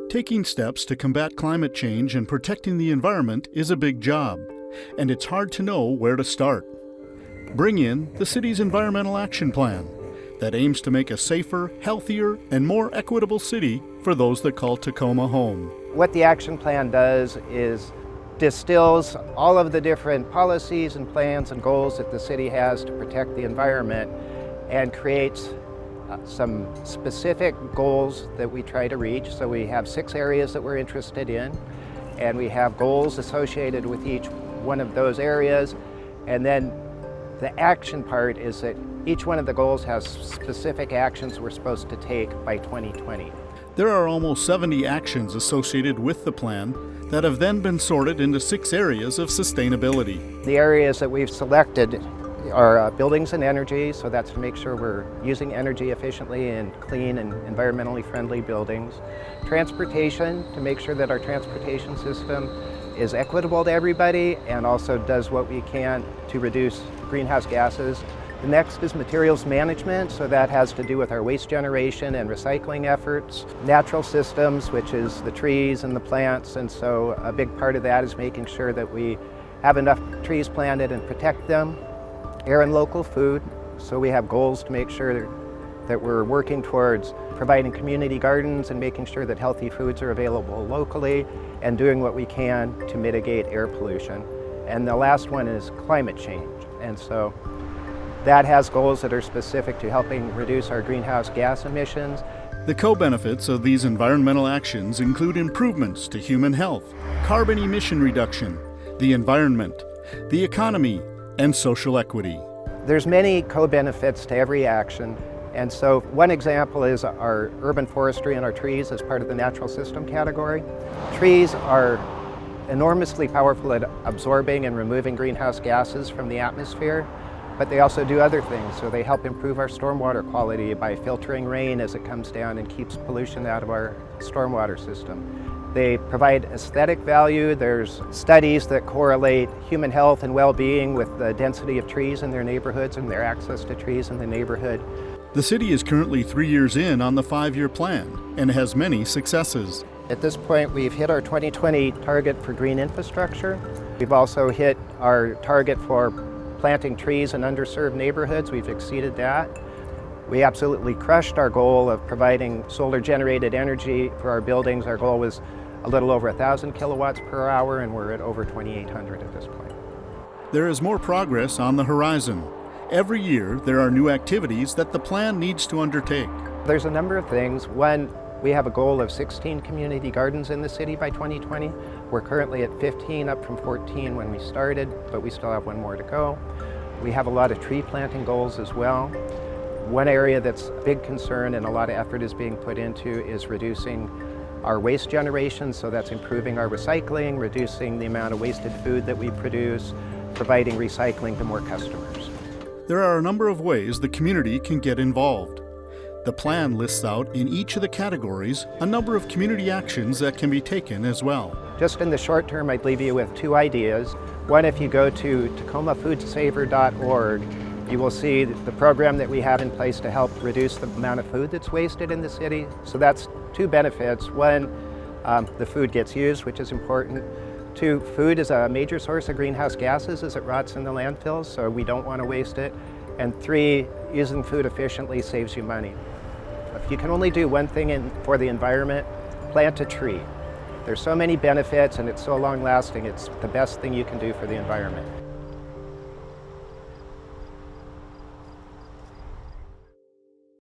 Taking steps to combat climate change and protecting the environment is a big job, and it's hard to know where to start. Bring in the city's Environmental Action Plan that aims to make a safer, healthier, and more equitable city for those that call Tacoma home. What the action plan does is distills all of the different policies and plans and goals that the city has to protect the environment and creates some specific goals that we try to reach. So we have 6 areas that we're interested in, and we have goals associated with each one of those areas. And then the action part is that each one of the goals has specific actions we're supposed to take by 2020. There are almost 70 actions associated with the plan that have then been sorted into 6 areas of sustainability. The areas that we've selected are buildings and energy, so that's to make sure we're using energy efficiently in clean and environmentally friendly buildings. Transportation, to make sure that our transportation system is equitable to everybody and also does what we can to reduce greenhouse gases. The next is materials management, so that has to do with our waste generation and recycling efforts. Natural systems, which is the trees and the plants, and so a big part of that is making sure that we have enough trees planted and protect them. Air and local food, so we have goals to make sure that we're working towards providing community gardens and making sure that healthy foods are available locally and doing what we can to mitigate air pollution. And the last one is climate change, and so that has goals that are specific to helping reduce our greenhouse gas emissions. The co-benefits of these environmental actions include improvements to human health, carbon emission reduction, the environment, the economy, and social equity. There's many co-benefits to every action, and so one example is our urban forestry and our trees as part of the natural system category. Trees are enormously powerful at absorbing and removing greenhouse gases from the atmosphere, but they also do other things. So they help improve our stormwater quality by filtering rain as it comes down and keeps pollution out of our stormwater system. They provide aesthetic value. There's studies that correlate human health and well-being with the density of trees in their neighborhoods and their access to trees in the neighborhood. The city is currently 3 years in on the 5-year plan and has many successes. At this point, we've hit our 2020 target for green infrastructure. We've also hit our target for planting trees in underserved neighborhoods. We've exceeded that. We absolutely crushed our goal of providing solar-generated energy for our buildings. Our goal was a little over 1,000 kilowatts per hour, and we're at over 2,800 at this point. There is more progress on the horizon. Every year, there are new activities that the plan needs to undertake. There's a number of things. One, we have a goal of 16 community gardens in the city by 2020. We're currently at 15, up from 14 when we started, but we still have one more to go. We have a lot of tree planting goals as well. One area that's a big concern and a lot of effort is being put into is reducing our waste generation, so that's improving our recycling, reducing the amount of wasted food that we produce, providing recycling to more customers. There are a number of ways the community can get involved. The plan lists out in each of the categories a number of community actions that can be taken as well. Just in the short term, I'd leave you with 2 ideas. One, if you go to tacomafoodsaver.org, you will see the program that we have in place to help reduce the amount of food that's wasted in the city. So that's 2 benefits. One, the food gets used, which is important. 2, food is a major source of greenhouse gases as it rots in the landfills, so we don't want to waste it. And 3, using food efficiently saves you money. If you can only do one thing for the environment, plant a tree. There's so many benefits and it's so long lasting, it's the best thing you can do for the environment.